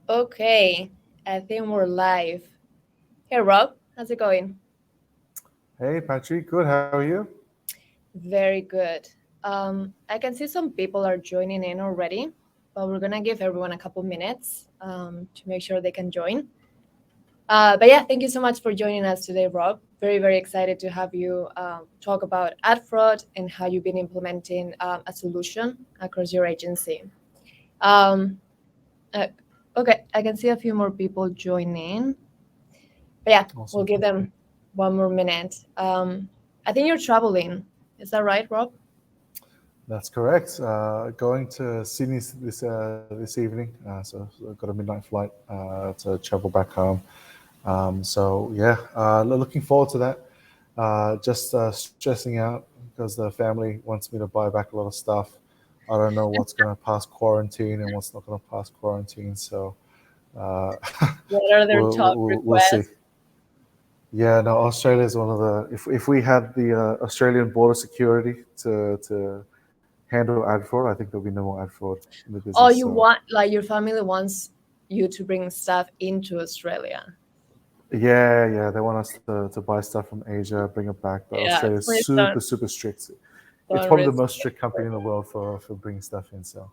Okay, I think we're live. Hey Rob, how's it going? Hey, Patrick. Good. How are you? Very good. I can see some people are joining in already, but we're gonna give everyone a couple minutes to make sure they can join. But yeah, thank you so much for joining us today, Rob. Very, very excited to have you talk about ad fraud and how you've been implementing a solution across your agency. Um, uh, okay, I can see a few more people joining. But yeah, we'll Awesome. give them one more minute. I think you're traveling. Is that right, Rob? That's correct. Going to Sydney this evening. So I've got a midnight flight to travel back home. So yeah, looking forward to that. Just stressing out because the family wants me to buy back a lot of stuff. I don't know what's going to pass quarantine and what's not going to pass quarantine. So uh, What are their top we'll see. requests? Yeah, no, Australia is one of the. If we had the Australian border security to handle ad fraud, I think there'll be no more ad fraud in the Oh, business. you So want like your family wants you to bring stuff into Australia. yeah, they want us to buy stuff from Asia, bring it back, but Yeah, Australia's please super strict. It's don't probably the risk most it. strict company in the world for bringing stuff in. So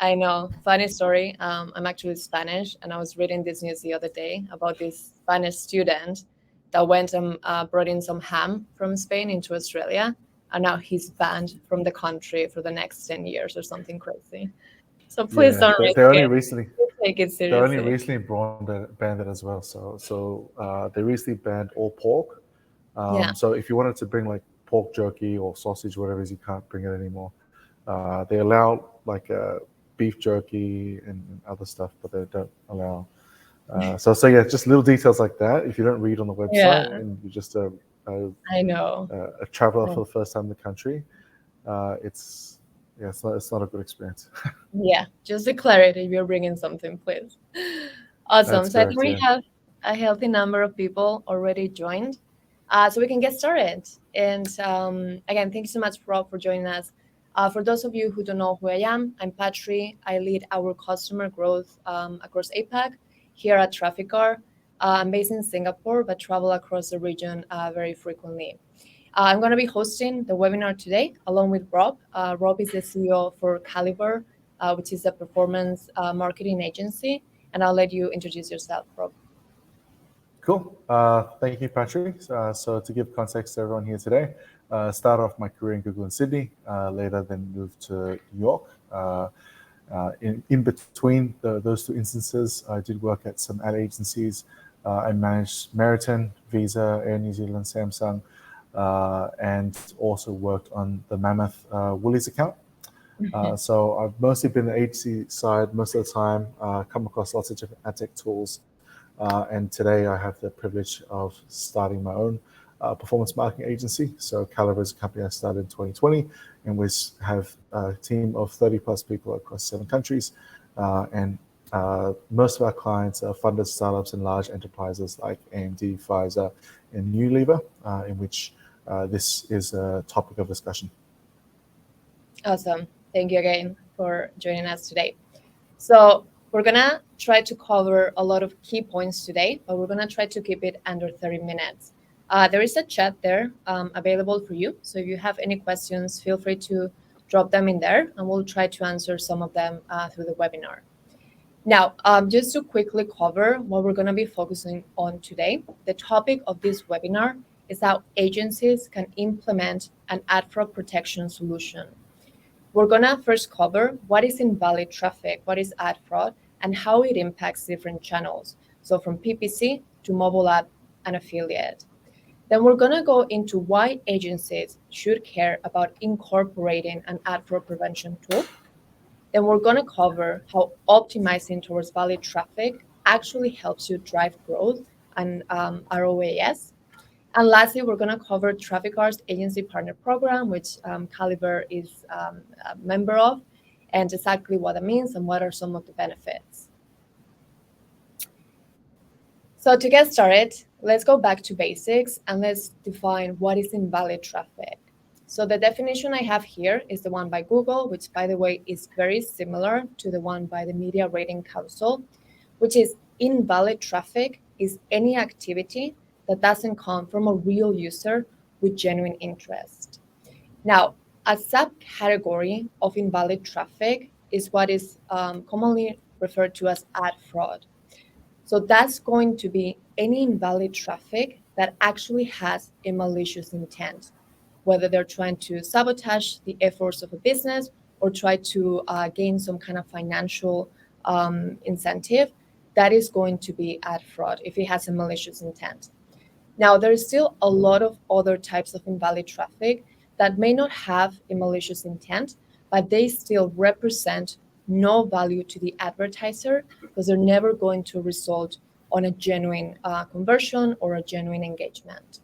I know. Funny story. I'm actually Spanish, and I was reading this news the other day about this Spanish student that went and brought in some ham from Spain into Australia, and now he's banned from the country for the next 10 years or something crazy. So please yeah, don't they, risk they only it. recently Take it they only seriously. recently banned it as well. They recently banned all pork. Yeah. So if you wanted to bring like pork jerky or sausage, whatever it is, you can't bring it anymore. They allow like beef jerky and other stuff, but they don't allow. So yeah, just little details like that. If you don't read on the Yeah, website and you're just a, I know. a traveler Oh, for the first time in the country, it's yeah, it's not a good experience. yeah, just declare it if you're bringing something, please. Awesome. That's So I think correct. we Yeah. have a healthy number of people already joined. So we can get started. And again, thank you so much, Rob, for joining us. For those of you who don't know who I am, I'm Patri. I lead our customer growth across APAC here at TrafficGuard. I'm based in Singapore, but travel across the region very frequently. I'm going to be hosting the webinar today along with Rob. Rob is the CEO for Caliber, which is a performance marketing agency. And I'll let you introduce yourself, Rob. Cool. Thank you, Patrick. So to give context to everyone here today, started off my career in Google in Sydney, later then moved to New York. In between those two instances, I did work at some ad agencies. I managed Meriton, Visa, Air New Zealand, Samsung, and also worked on the Mammoth Woolies account. So I've mostly been the agency side most of the time, come across lots of different ad tech tools. And today I have the privilege of starting my own performance marketing agency. So Caliber is a company I started in 2020, and we have a team of 30 plus people across 7 countries. And most of our clients are funded startups and large enterprises like AMD, Pfizer, and Unilever, in which this is a topic of discussion. Awesome. Thank you again for joining us today. So, we're going to try to cover a lot of key points today, but we're going to try to keep it under 30 minutes. There is a chat there available for you. So, if you have any questions, feel free to drop them in there and we'll try to answer some of them through the webinar. Now, just to quickly cover what we're going to be focusing on today, the topic of this webinar is how agencies can implement an ad fraud protection solution. We're going to first cover what is invalid traffic, what is ad fraud, and how it impacts different channels. So, from PPC to mobile app and affiliate. Then we're going to go into why agencies should care about incorporating an ad fraud prevention tool. Then we're going to cover how optimizing towards valid traffic actually helps you drive growth and ROAS. And lastly, we're going to cover TrafficGuard's agency partner program, which Caliber is a member of, and exactly what that means and what are some of the benefits. So to get started, let's go back to basics and let's define what is invalid traffic. So the definition I have here is the one by Google, which by the way is very similar to the one by the Media Rating Council, which is invalid traffic is any activity that doesn't come from a real user with genuine interest. Now, a subcategory of invalid traffic is what is commonly referred to as ad fraud. So that's going to be any invalid traffic that actually has a malicious intent, whether they're trying to sabotage the efforts of a business or try to gain some kind of financial incentive. That is going to be ad fraud if it has a malicious intent. Now, there is still a lot of other types of invalid traffic that may not have a malicious intent, but they still represent no value to the advertiser because they're never going to result on a genuine conversion or a genuine engagement.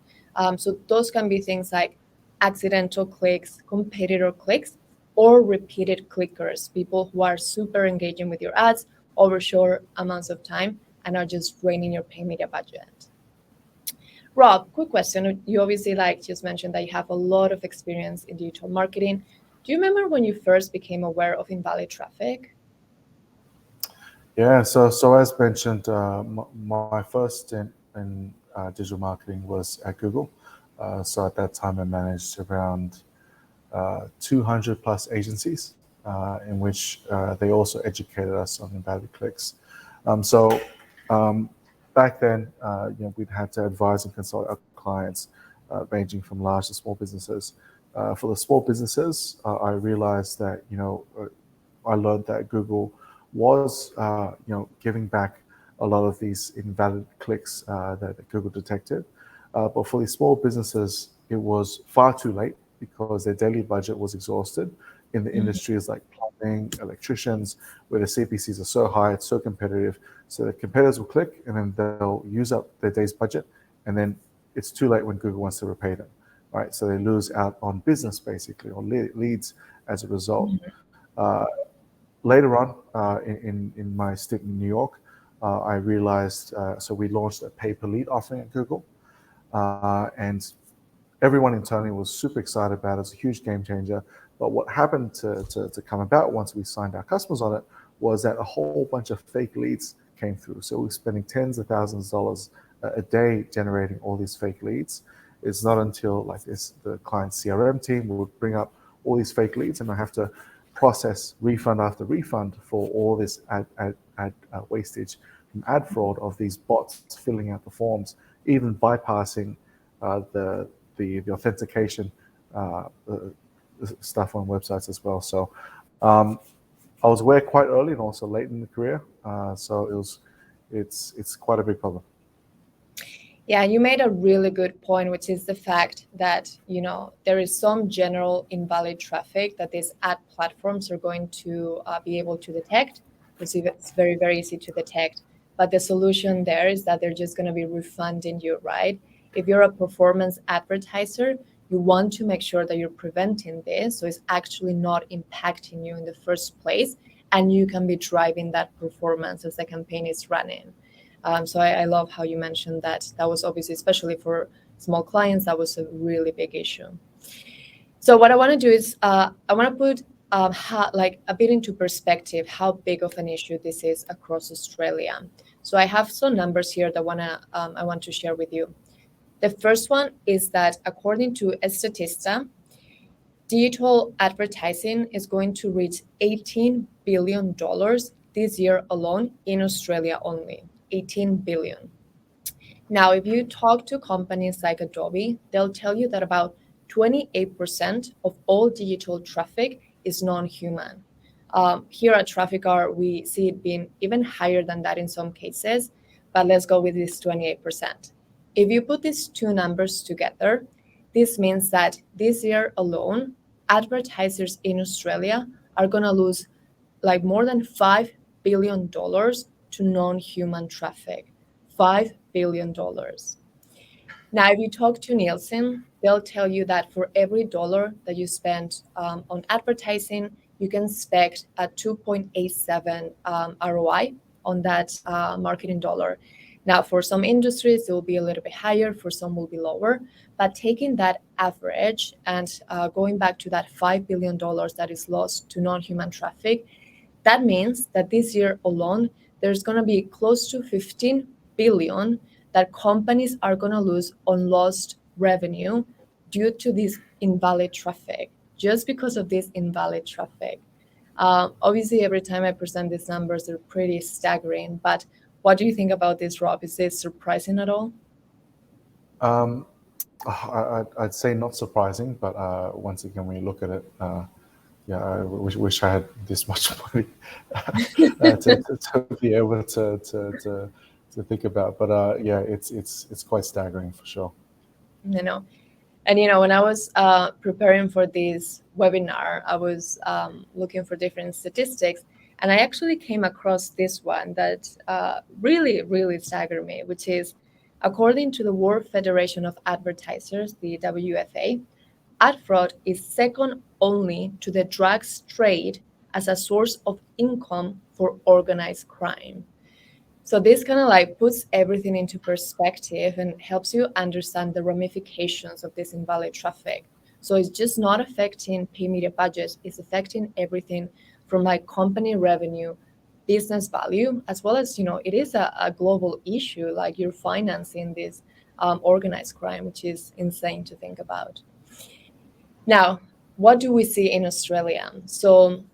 So those can be things like accidental clicks, competitor clicks, or repeated clickers, people who are super engaging with your ads over short amounts of time and are just draining your paid media budget. Rob, quick question. You obviously just mentioned that you have a lot of experience in digital marketing. Do you remember when you first became aware of invalid traffic? Yeah, so as mentioned, my first stint in digital marketing was at Google. So at that time, I managed around 200 plus agencies, in which they also educated us on invalid clicks. So back then, we'd had to advise and consult our clients, ranging from large to small businesses. For the small businesses, I realized that I learned that Google was giving back a lot of these invalid clicks that Google detected. But for these small businesses, it was far too late because their daily budget was exhausted in the industries like plumbing, electricians, where the CPCs are so high, it's so competitive. So the competitors will click and then they'll use up their day's budget, and then it's too late when Google wants to repay them, right? So they lose out on business basically, or leads as a result. Later on in my stint in New York, I realized, so we launched a pay-per-lead offering at Google, and everyone internally was super excited about it. It's a huge game changer. But what happened to come about once we signed our customers on it was that a whole bunch of fake leads came through. So we're spending tens of thousands of dollars a day generating all these fake leads. It's not until the client CRM team would bring up all these fake leads, and I have to process refund after refund for all this ad wastage from ad fraud of these bots filling out the forms, even bypassing the authentication stuff on websites as well. So I was aware quite early and also late in the career. So it's quite a big problem. Yeah, you made a really good point, which is the fact that there is some general invalid traffic that these ad platforms are going to be able to detect. It's very, very easy to detect. But the solution there is that they're just going to be refunding you, right? If you're a performance advertiser, you want to make sure that you're preventing this, so it's actually not impacting you in the first place, and you can be driving that performance as the campaign is running. So I love how you mentioned that. That was obviously, especially for small clients, that was a really big issue. So what I want to do is I want to put a bit into perspective how big of an issue this is across Australia. So I have some numbers here that I want to share with you. The first one is that according to Statista, digital advertising is going to reach $18 billion this year alone in Australia only. 18 billion. Now, if you talk to companies like Adobe, they'll tell you that about 28% of all digital traffic is non-human. Here at TrafficGuard, we see it being even higher than that in some cases, but let's go with this 28%. If you put these two numbers together, this means that this year alone, advertisers in Australia are going to lose more than $5 billion to non-human traffic. $5 billion. Now, if you talk to Nielsen, they'll tell you that for every dollar that you spend on advertising, you can expect a 2.87 ROI on that marketing dollar. Now, for some industries, it will be a little bit higher, for some will be lower. But taking that average and going back to that $5 billion that is lost to non-human traffic, that means that this year alone, there's going to be close to 15 billion that companies are going to lose on lost revenue due to this invalid traffic, just because of this invalid traffic. Obviously, every time I present these numbers, they're pretty staggering. But what do you think about this, Rob? Is this surprising at all? I'd say not surprising, but once again, when you look at it, yeah, I wish I had this much money to be able to think about. But yeah, it's quite staggering for sure. You know, and when I was preparing for this webinar, I was looking for different statistics, and I actually came across this one that really, really staggered me, which is, according to the World Federation of Advertisers, the WFA, ad fraud is second only to the drugs trade as a source of income for organized crime. So this kind of like puts everything into perspective and helps you understand the ramifications of this invalid traffic. So it's just not affecting pay media budgets, it's affecting everything from like company revenue, business value, as well as, it is a global issue, like you're financing this organized crime, which is insane to think about. Now, what do we see in Australia? So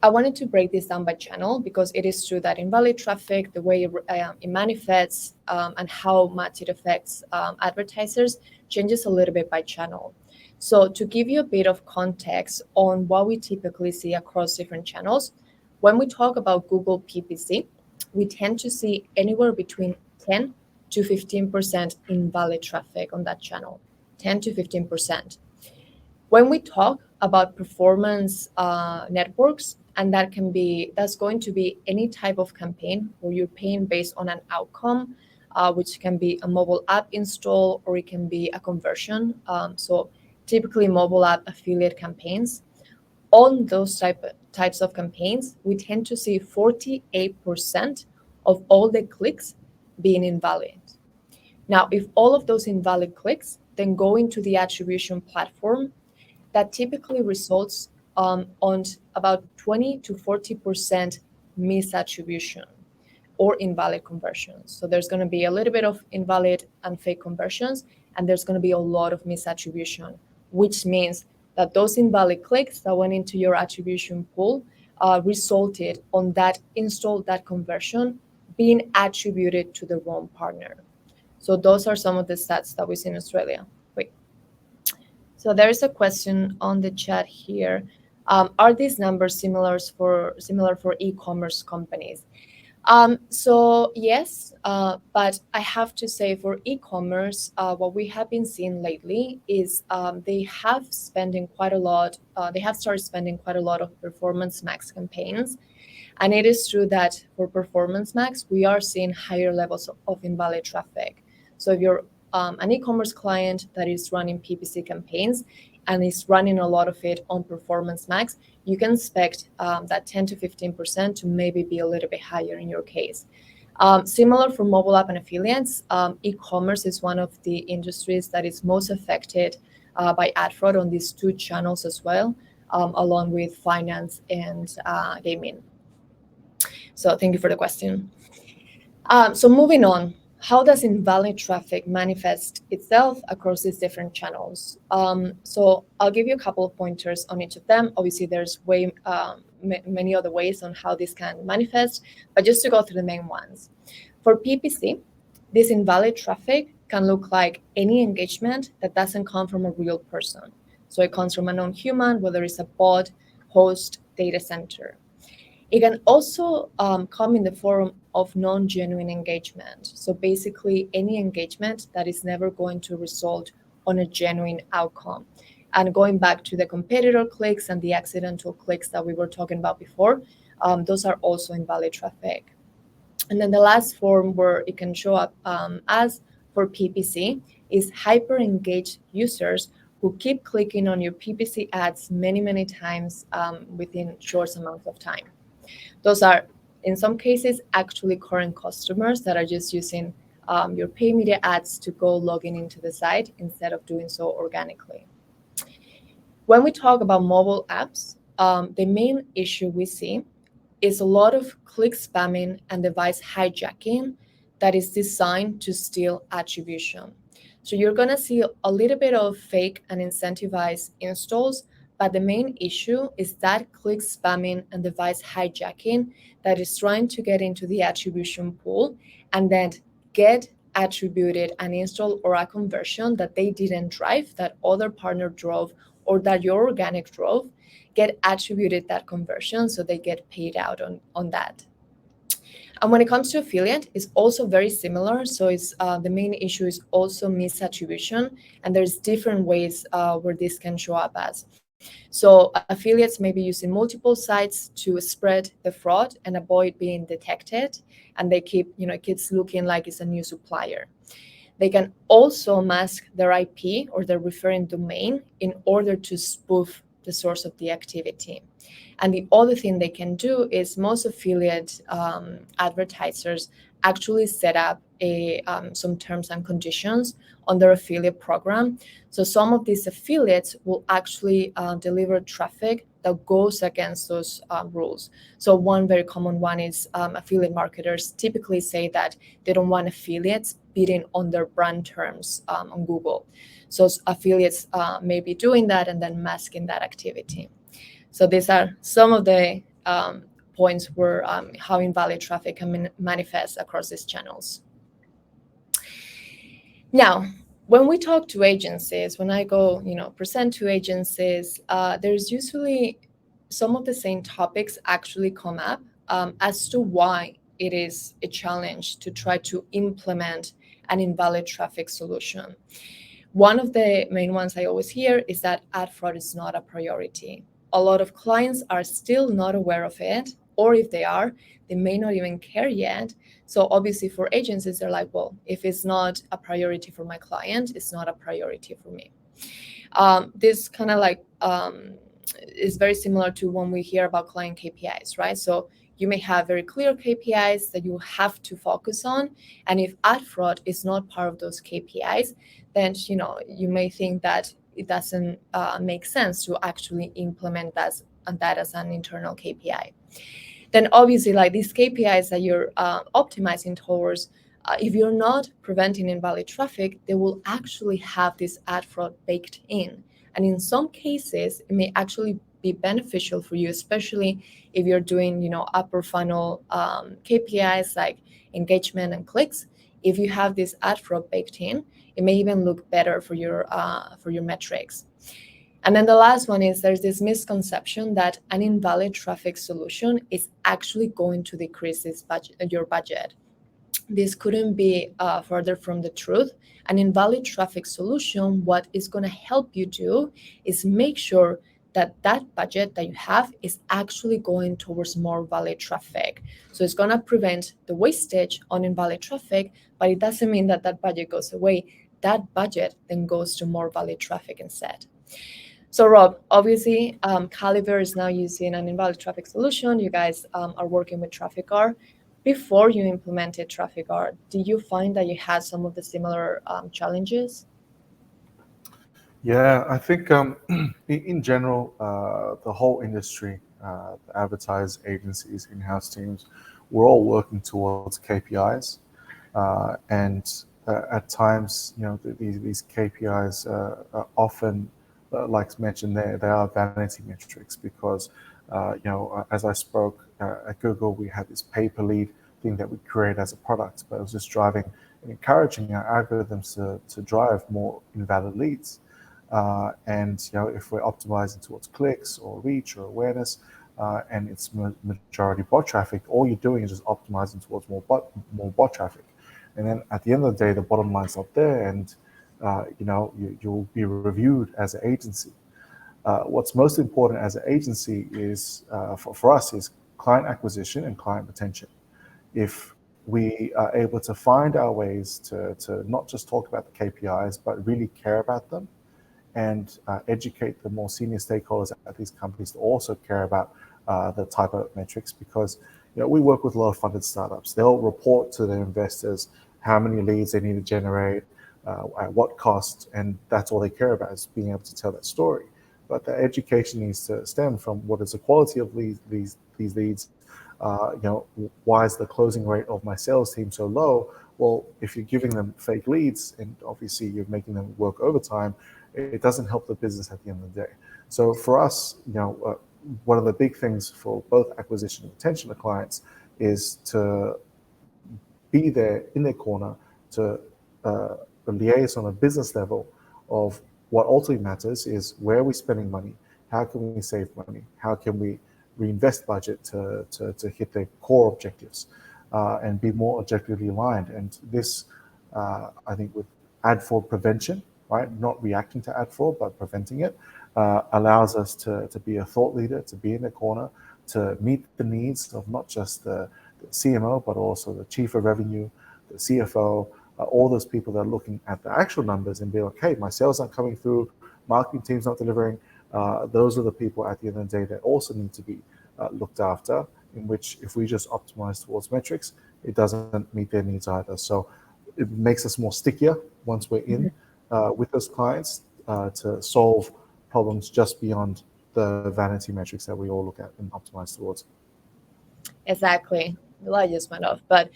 I wanted to break this down by channel, because it is true that invalid traffic, the way it manifests and how much it affects advertisers, changes a little bit by channel. So to give you a bit of context on what we typically see across different channels, when we talk about Google PPC, we tend to see anywhere between 10 to 15% invalid traffic on that channel, 10 to 15%. When we talk about performance networks, and that's going to be any type of campaign where you're paying based on an outcome, which can be a mobile app install, or it can be a conversion. So typically mobile app affiliate campaigns. On those types of campaigns, we tend to see 48% of all the clicks being invalid. Now, if all of those invalid clicks then go into the attribution platform, that typically results on about 20 to 40% misattribution or invalid conversions. So there's going to be a little bit of invalid and fake conversions, and there's going to be a lot of misattribution, which means that those invalid clicks that went into your attribution pool resulted on that install, that conversion, being attributed to the wrong partner. So those are some of the stats that we see in Australia. So there is a question on the chat here. Are these numbers similar for e-commerce companies? So yes, but I have to say for e-commerce, what we have been seeing lately is they have spending quite a lot. They have started spending quite a lot of Performance Max campaigns, and it is true that for Performance Max, we are seeing higher levels of invalid traffic. So if you're an e-commerce client that is running PPC campaigns and is running a lot of it on Performance Max, you can expect that 10 to 15% to maybe be a little bit higher in your case. Similar for mobile app and affiliates, e-commerce is one of the industries that is most affected by ad fraud on these two channels as well, along with finance and gaming. So thank you for the question. So moving on. How does invalid traffic manifest itself across these different channels? So I'll give you a couple of pointers on each of them. Obviously, there's many other ways on how this can manifest, but just to go through the main ones. For PPC, this invalid traffic can look like any engagement that doesn't come from a real person. So it comes from a non-human, whether it's a bot, host, data center. It can also come in the form of non-genuine engagement. So basically any engagement that is never going to result on a genuine outcome. And going back to the competitor clicks and the accidental clicks that we were talking about before, those are also invalid traffic. And then the last form where it can show up as for PPC is hyper-engaged users who keep clicking on your PPC ads many, many times within short amounts of time. Those are, in some cases, actually current customers that are just using your pay media ads to go logging into the site instead of doing so organically. When we talk about mobile apps, the main issue we see is a lot of click spamming and device hijacking that is designed to steal attribution. So you're going to see a little bit of fake and incentivized installs, but the main issue is that click spamming and device hijacking that is trying to get into the attribution pool and then get attributed an install or a conversion that they didn't drive, that other partner drove, or that your organic drove, get attributed that conversion, so they get paid out on that. And when it comes to affiliate, it's also very similar. So it's the main issue is also misattribution, and there's different ways where this can show up as. So affiliates may be using multiple sites to spread the fraud and avoid being detected, and they keep, it keeps looking like it's a new supplier. They can also mask their IP or their referring domain in order to spoof the source of the activity. And the other thing they can do is most affiliate advertisers actually set up some terms and conditions on their affiliate program. So some of these affiliates will actually deliver traffic that goes against those rules. So one very common one is affiliate marketers typically say that they don't want affiliates bidding on their brand terms on Google. So affiliates may be doing that and then masking that activity. So these are some of the points where how invalid traffic can manifest across these channels. Now, when we talk to agencies, when I go, present to agencies, there's usually some of the same topics actually come up as to why it is a challenge to try to implement an invalid traffic solution. One of the main ones I always hear is that ad fraud is not a priority. A lot of clients are still not aware of it, or if they are, they may not even care yet. So obviously for agencies, they're like, well, if it's not a priority for my client, it's not a priority for me. This kind of like is very similar to when we hear about client KPIs, right? So you may have very clear KPIs that you have to focus on. And if ad fraud is not part of those KPIs, then you may think that it doesn't make sense to actually implement that as an internal KPI. Then obviously, like these KPIs that you're optimizing towards, if you're not preventing invalid traffic, they will actually have this ad fraud baked in. And in some cases, it may actually be beneficial for you, especially if you're doing, upper funnel KPIs like engagement and clicks. If you have this ad fraud baked in, it may even look better for your metrics. And then the last one is there's this misconception that an invalid traffic solution is actually going to decrease your budget. This couldn't be further from the truth. An invalid traffic solution, what it's going to help you do is make sure that budget that you have is actually going towards more valid traffic. So it's going to prevent the wastage on invalid traffic, but it doesn't mean that budget goes away. That budget then goes to more valid traffic instead. So Rob, obviously, Caliber is now using an invalid traffic solution. You guys are working with TrafficGuard. Before you implemented TrafficGuard, did you find that you had some of the similar challenges? Yeah, I think in general, the whole industry, the advertisers, agencies, in-house teams, we're all working towards KPIs, and at times, these KPIs are often, like mentioned there, they are vanity metrics because, as I spoke at Google, we had this pay-per-lead thing that we created as a product, but it was just driving and encouraging our algorithms to drive more invalid leads. And if we're optimizing towards clicks or reach or awareness, and it's majority bot traffic, all you're doing is just optimizing towards more bot traffic. And then at the end of the day, the bottom line's not there, and you'll be reviewed as an agency. What's most important as an agency is for us is client acquisition and client retention. If we are able to find our ways to not just talk about the KPIs, but really care about them, and educate the more senior stakeholders at these companies to also care about the type of metrics, because we work with a lot of funded startups. They'll report to their investors how many leads they need to generate, at what cost, and that's all they care about is being able to tell that story. But the education needs to stem from what is the quality of these leads, why is the closing rate of my sales team so low? Well, if you're giving them fake leads and obviously you're making them work overtime, it doesn't help the business at the end of the day. So for us, one of the big things for both acquisition and retention of clients is to be there in their corner to liaise on a business level of what ultimately matters is where are we spending money, how can we save money, how can we reinvest budget to hit their core objectives, and be more objectively aligned. And this, I think, with ad fraud prevention, right, not reacting to ad fraud, but preventing it, allows us to be a thought leader, to be in the corner, to meet the needs of not just the CMO, but also the chief of revenue, the CFO, all those people that are looking at the actual numbers and be like, hey, my sales aren't coming through, marketing team's not delivering. Those are the people at the end of the day that also need to be looked after, in which if we just optimize towards metrics, it doesn't meet their needs either. So it makes us more stickier once we're in with those clients to solve problems just beyond the vanity metrics that we all look at and optimize towards. Exactly. The light just went off. But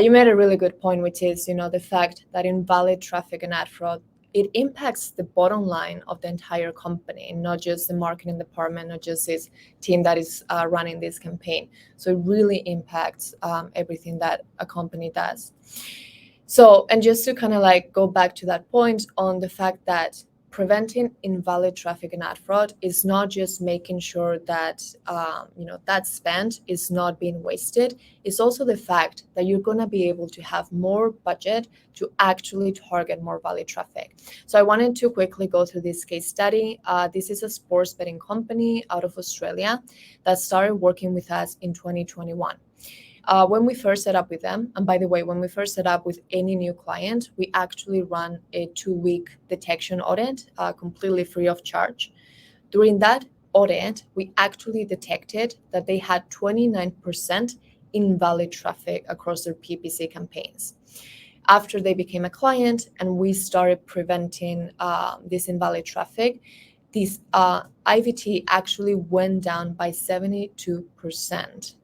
you made a really good point, which is, the fact that invalid traffic and ad fraud, it impacts the bottom line of the entire company, not just the marketing department, not just this team that is running this campaign. So it really impacts everything that a company does. So, and just to kind of go back to that point on the fact that preventing invalid traffic and ad fraud is not just making sure that that spend is not being wasted. It's also the fact that you're going to be able to have more budget to actually target more valid traffic. So I wanted to quickly go through this case study. This is a sports betting company out of Australia that started working with us in 2021. When we first set up with them, and by the way, when we first set up with any new client, we actually run a 2-week detection audit, completely free of charge. During that audit, we actually detected that they had 29% invalid traffic across their PPC campaigns. After they became a client and we started preventing this invalid traffic, this IVT actually went down by 72%.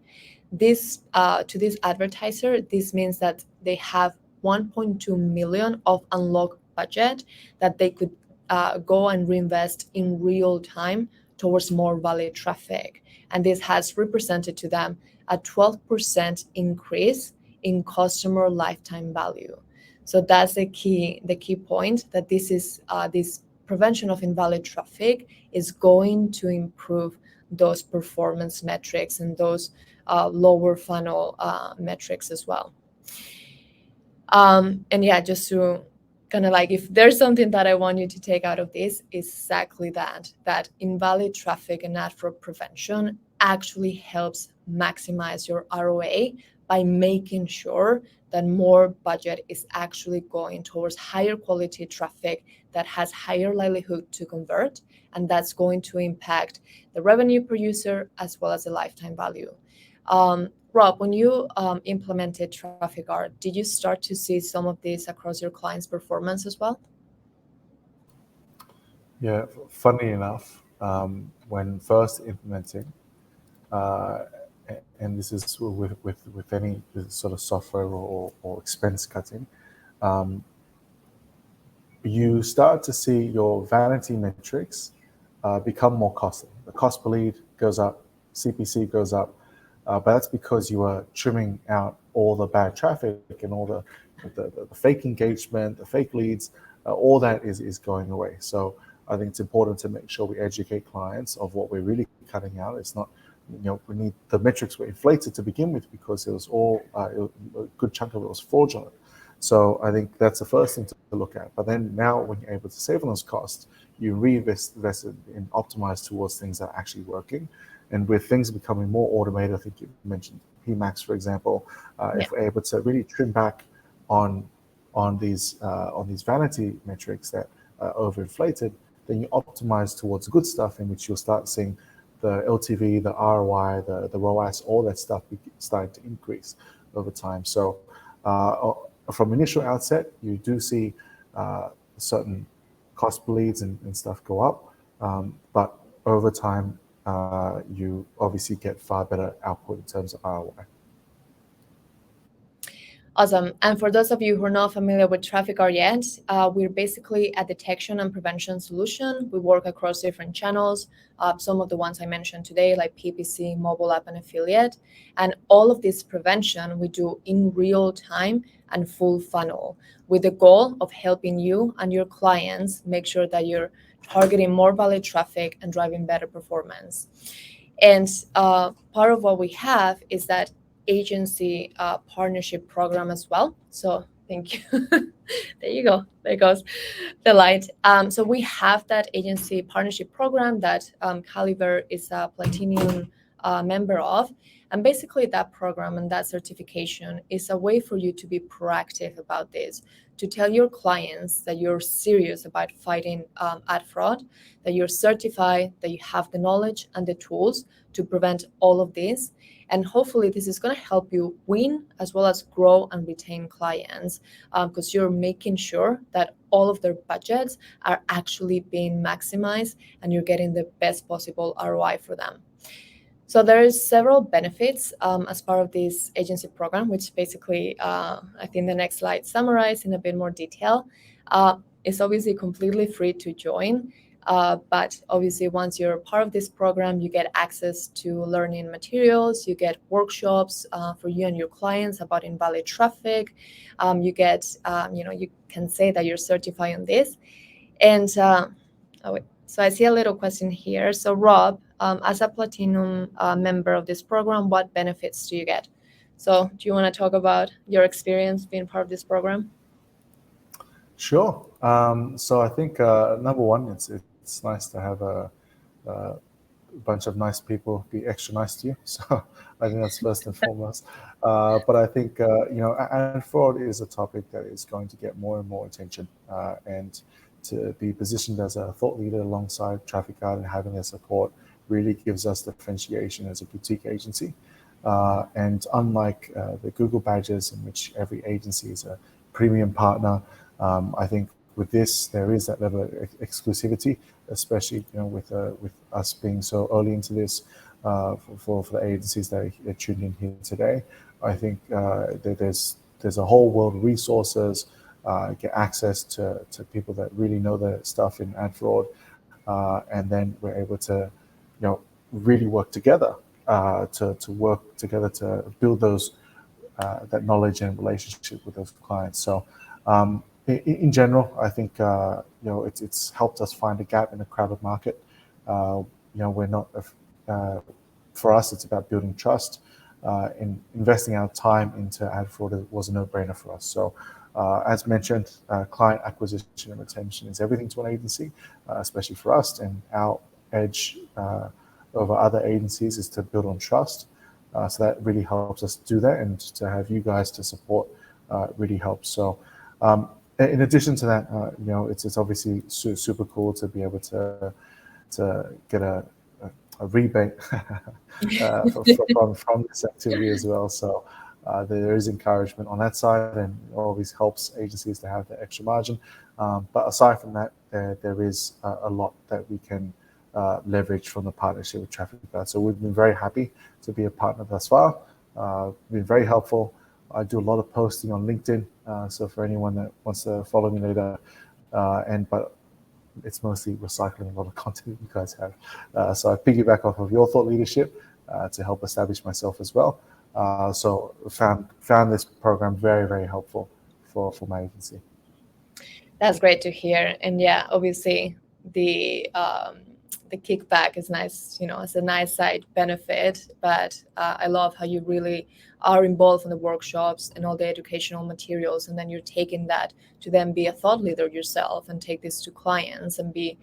This to this advertiser, this means that they have 1.2 million of unlocked budget that they could go and reinvest in real time towards more valid traffic. And this has represented to them a 12% increase in customer lifetime value. So that's the key point, that this is this prevention of invalid traffic is going to improve those performance metrics and those lower funnel metrics as well. And yeah, just to kind of if there's something that I want you to take out of this, is exactly that invalid traffic and ad fraud prevention actually helps maximize your ROA by making sure that more budget is actually going towards higher quality traffic that has higher likelihood to convert, and that's going to impact the revenue per user as well as the lifetime value. Rob, when you implemented TrafficGuard, did you start to see some of this across your clients' performance as well? Yeah, funny enough, when first implementing, and this is with any sort of software or expense cutting, you start to see your vanity metrics become more costly. The cost per lead goes up, CPC goes up, but that's because you are trimming out all the bad traffic and all the fake engagement, the fake leads, all that is going away. So I think it's important to make sure we educate clients of what we're really cutting out. It's not, we need the metrics were inflated to begin with because it was all a good chunk of it was fraudulent. So I think that's the first thing to look at. But then now when you're able to save on those costs, you reinvest in optimize towards things that are actually working. And with things becoming more automated, I think you mentioned PMax, for example. If we're able to really trim back on these vanity metrics that are overinflated, then you optimize towards good stuff, in which you'll start seeing the LTV, the ROI, the ROAS, all that stuff starting to increase over time. So from initial outset, you do see certain cost per leads and stuff go up, but over time, you obviously get far better output in terms of ROI. Awesome. And for those of you who are not familiar with TrafficGuard yet, we're basically a detection and prevention solution. We work across different channels, some of the ones I mentioned today, like PPC, mobile app, and affiliate. And all of this prevention we do in real time and full funnel, with the goal of helping you and your clients make sure that you're targeting more valid traffic and driving better performance. And part of what we have is that agency partnership program as well. So thank you. There you go. There goes the light. So we have that agency partnership program that Caliver is a platinum member of. And basically that program and that certification is a way for you to be proactive about this, to tell your clients that you're serious about fighting ad fraud, that you're certified, that you have the knowledge and the tools to prevent all of this. And hopefully this is going to help you win as well as grow and retain clients, because you're making sure that all of their budgets are actually being maximized and you're getting the best possible ROI for them. So there's several benefits as part of this agency program, which basically, I think the next slide summarized in a bit more detail. It's obviously completely free to join. But obviously, once you're part of this program, you get access to learning materials, you get workshops for you and your clients about invalid traffic. You get, you can say that you're certified on this. And so I see a little question here. So Rob, as a platinum member of this program, what benefits do you get? So do you want to talk about your experience being part of this program? Sure. So I think number one, it's nice to have a bunch of nice people be extra nice to you. So I think that's first and foremost. But I think ad fraud is a topic that is going to get more and more attention, and to be positioned as a thought leader alongside TrafficGuard and having their support really gives us differentiation as a boutique agency. And unlike the Google badges, in which every agency is a premium partner, I think with this there is that level of exclusivity, especially with us being so early into this. For the agencies that are tuned in here today, I think that there's a whole world of resources, get access to people that really know their stuff in ad fraud, and then we're able to really work together to build those that knowledge and relationship with those clients. So in general, I think it's helped us find a gap in a crowded market. We're not for us, it's about building trust. In investing our time into ad fraud was a no-brainer for us. So as mentioned, client acquisition and retention is everything to an agency, especially for us. And our edge over other agencies is to build on trust. So that really helps us do that, and to have you guys to support really helps. So in addition to that, it's obviously super cool to be able to get a rebate from this activity as well. So there is encouragement on that side, and it always helps agencies to have the extra margin. But aside from that, there is a lot that we can leverage from the partnership with TrafficGuard. So we've been very happy to be a partner thus far. Been very helpful. I do a lot of posting on LinkedIn, so for anyone that wants to follow me later, but it's mostly recycling a lot of content you guys have. So I piggyback off of your thought leadership to help establish myself as well. So found this program very, very helpful for my agency. That's great to hear. And yeah, obviously the kickback is nice, it's a nice side benefit, but I love how you really are involved in the workshops and all the educational materials, and then you're taking that to then be a thought leader yourself and take this to clients and be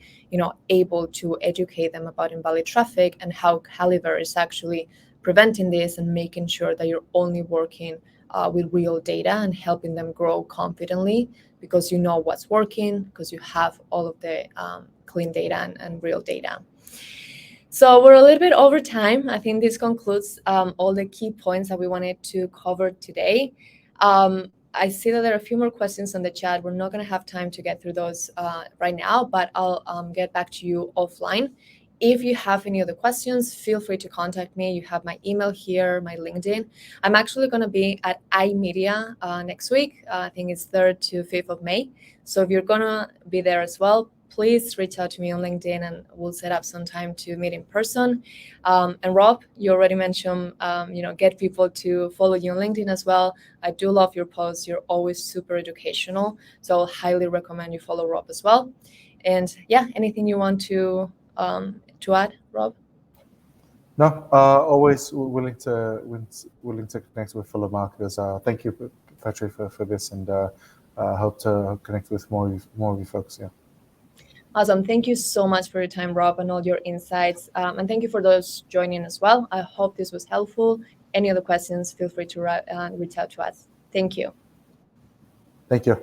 able to educate them about invalid traffic and how Caliver is actually preventing this and making sure that you're only working with real data and helping them grow confidently, because you know what's working, because you have all of the clean data and real data. So we're a little bit over time. I think this concludes all the key points that we wanted to cover today. I see that there are a few more questions in the chat. We're not going to have time to get through those right now, but I'll get back to you offline. If you have any other questions, feel free to contact me. You have my email here, my LinkedIn. I'm actually going to be at iMedia next week. I think it's 3rd to 5th of May. So if you're going to be there as well, please reach out to me on LinkedIn and we'll set up some time to meet in person. And Rob, you already mentioned, get people to follow you on LinkedIn as well. I do love your posts. You're always super educational. So I'll highly recommend you follow Rob as well. And yeah, anything you want to add, Rob? No, always willing to connect with fellow marketers. Thank you, Patrick, for this, and hope to connect with more of you folks. Yeah. Awesome. Thank you so much for your time, Rob, and all your insights. And thank you for those joining as well. I hope this was helpful. Any other questions, feel free to reach out to us. Thank you. Thank you.